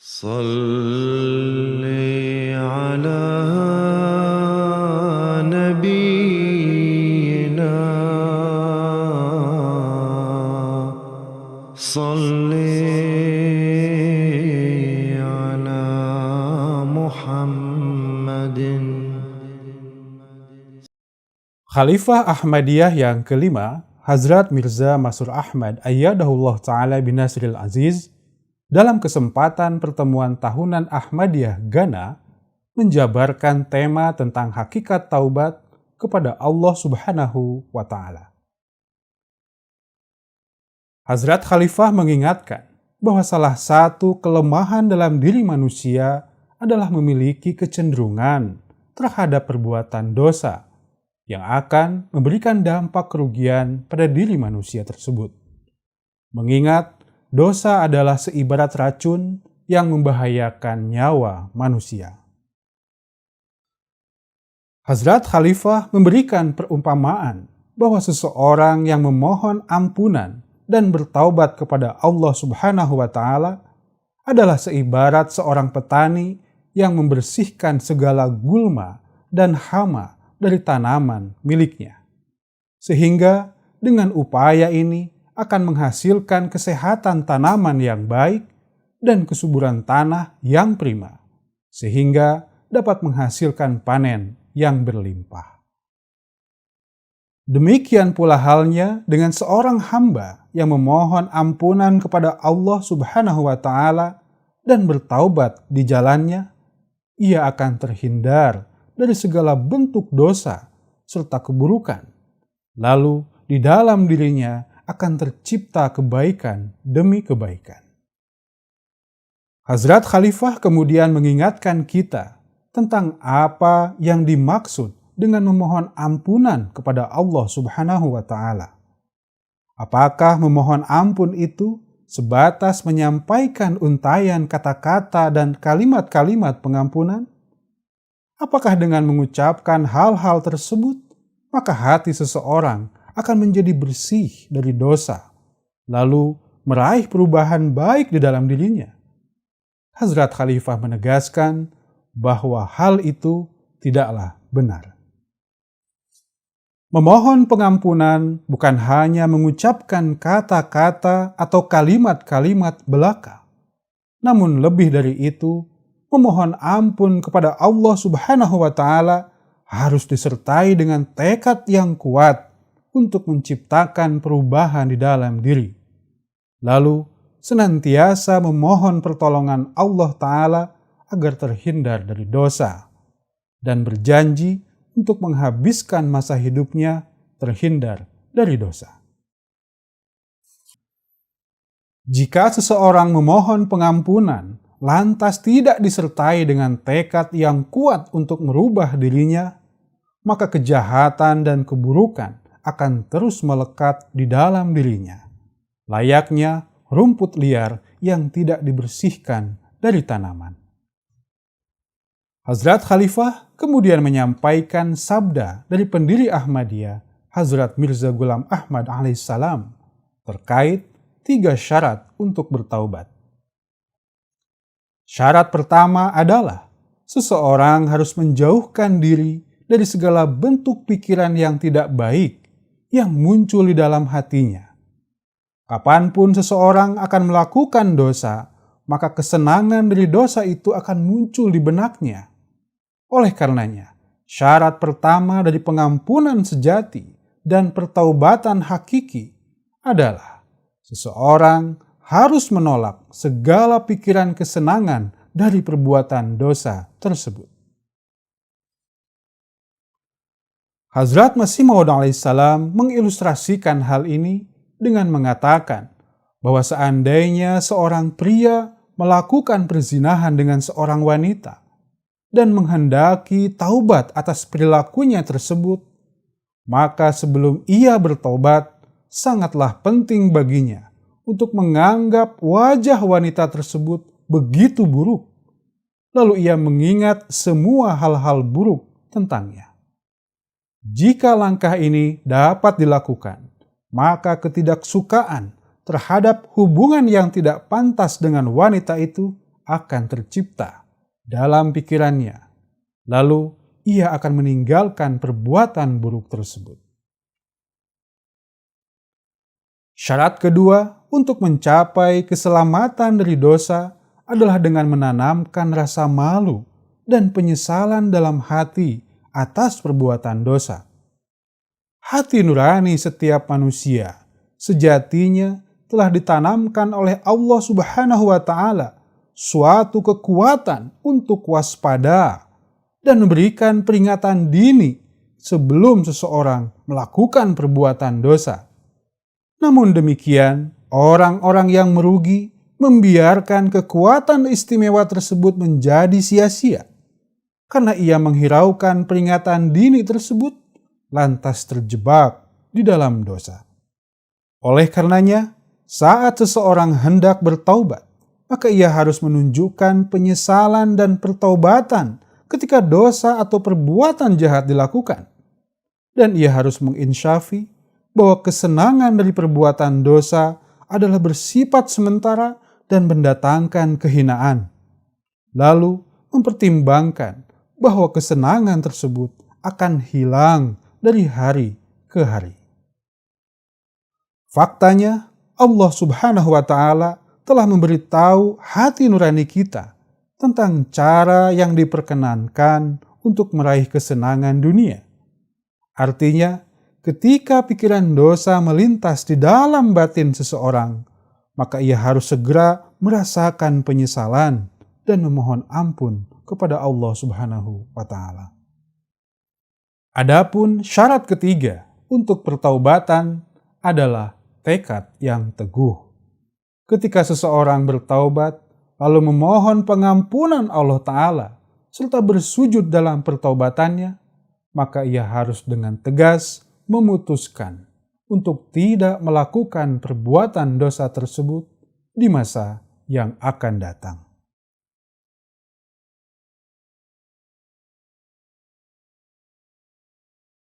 صل على نبينا صل على محمد. Khalifah Ahmadiyah yang kelima, Hazrat Mirza Masroor Ahmad Ayyadahullah Ta'ala binasril aziz, dalam kesempatan pertemuan tahunan Ahmadiyah Ghana, menjabarkan tema tentang hakikat taubat kepada Allah Subhanahu wa Ta'ala. Hazrat Khalifah mengingatkan bahwa salah satu kelemahan dalam diri manusia adalah memiliki kecenderungan terhadap perbuatan dosa yang akan memberikan dampak kerugian pada diri manusia tersebut. Mengingat dosa adalah seibarat racun yang membahayakan nyawa manusia. Hazrat Khalifah memberikan perumpamaan bahwa seseorang yang memohon ampunan dan bertaubat kepada Allah Subhanahu wa Ta'ala adalah seibarat seorang petani yang membersihkan segala gulma dan hama dari tanaman miliknya. Sehingga dengan upaya ini akan menghasilkan kesehatan tanaman yang baik dan kesuburan tanah yang prima, sehingga dapat menghasilkan panen yang berlimpah. Demikian pula halnya dengan seorang hamba yang memohon ampunan kepada Allah Subhanahu wa Ta'ala dan bertaubat di jalannya, ia akan terhindar dari segala bentuk dosa serta keburukan. Lalu di dalam dirinya akan tercipta kebaikan demi kebaikan. Hazrat Khalifah kemudian mengingatkan kita tentang apa yang dimaksud dengan memohon ampunan kepada Allah Subhanahu wa Ta'ala. Apakah memohon ampun itu sebatas menyampaikan untayan kata-kata dan kalimat-kalimat pengampunan? Apakah dengan mengucapkan hal-hal tersebut, maka hati seseorang akan menjadi bersih dari dosa, lalu meraih perubahan baik di dalam dirinya? Hazrat Khalifah menegaskan bahwa hal itu tidaklah benar. Memohon pengampunan bukan hanya mengucapkan kata-kata atau kalimat-kalimat belaka, namun lebih dari itu, memohon ampun kepada Allah Subhanahu wa Ta'ala harus disertai dengan tekad yang kuat untuk menciptakan perubahan di dalam diri. Lalu senantiasa memohon pertolongan Allah Ta'ala agar terhindar dari dosa dan berjanji untuk menghabiskan masa hidupnya terhindar dari dosa. Jika seseorang memohon pengampunan lantas tidak disertai dengan tekad yang kuat untuk merubah dirinya, maka kejahatan dan keburukan akan terus melekat di dalam dirinya, layaknya rumput liar yang tidak dibersihkan dari tanaman. Hazrat Khalifah kemudian menyampaikan sabda dari pendiri Ahmadiyah, Hazrat Mirza Ghulam Ahmad alaihissalam, terkait 3 syarat untuk bertaubat. Syarat pertama adalah seseorang harus menjauhkan diri dari segala bentuk pikiran yang tidak baik yang muncul di dalam hatinya. Kapanpun seseorang akan melakukan dosa, maka kesenangan dari dosa itu akan muncul di benaknya. Oleh karenanya, syarat pertama dari pengampunan sejati dan pertaubatan hakiki adalah seseorang harus menolak segala pikiran kesenangan dari perbuatan dosa tersebut. Hazrat Masih Maud alaihissalam mengilustrasikan hal ini dengan mengatakan bahwa seandainya seorang pria melakukan perzinahan dengan seorang wanita dan menghendaki taubat atas perilakunya tersebut, maka sebelum ia bertobat, sangatlah penting baginya untuk menganggap wajah wanita tersebut begitu buruk, lalu ia mengingat semua hal-hal buruk tentangnya. Jika langkah ini dapat dilakukan, maka ketidaksukaan terhadap hubungan yang tidak pantas dengan wanita itu akan tercipta dalam pikirannya. Lalu ia akan meninggalkan perbuatan buruk tersebut. Syarat kedua untuk mencapai keselamatan dari dosa adalah dengan menanamkan rasa malu dan penyesalan dalam hati atas perbuatan dosa. Hati nurani setiap manusia sejatinya telah ditanamkan oleh Allah Subhanahu wa Ta'ala suatu kekuatan untuk waspada dan memberikan peringatan dini sebelum seseorang melakukan perbuatan dosa. Namun demikian, orang-orang yang merugi membiarkan kekuatan istimewa tersebut menjadi sia-sia karena ia menghiraukan peringatan dini tersebut lantas terjebak di dalam dosa. Oleh karenanya, saat seseorang hendak bertaubat, maka ia harus menunjukkan penyesalan dan pertaubatan ketika dosa atau perbuatan jahat dilakukan. Dan ia harus menginsyafi bahwa kesenangan dari perbuatan dosa adalah bersifat sementara dan mendatangkan kehinaan. Lalu mempertimbangkan bahwa kesenangan tersebut akan hilang dari hari ke hari. Faktanya, Allah Subhanahu wa Ta'ala telah memberitahu hati nurani kita tentang cara yang diperkenankan untuk meraih kesenangan dunia. Artinya, ketika pikiran dosa melintas di dalam batin seseorang, maka ia harus segera merasakan penyesalan dan memohon ampun kepada Allah Subhanahu wa Ta'ala. Adapun syarat ketiga untuk pertaubatan adalah tekad yang teguh. Ketika seseorang bertaubat, lalu memohon pengampunan Allah Ta'ala, serta bersujud dalam pertaubatannya, maka ia harus dengan tegas memutuskan untuk tidak melakukan perbuatan dosa tersebut di masa yang akan datang.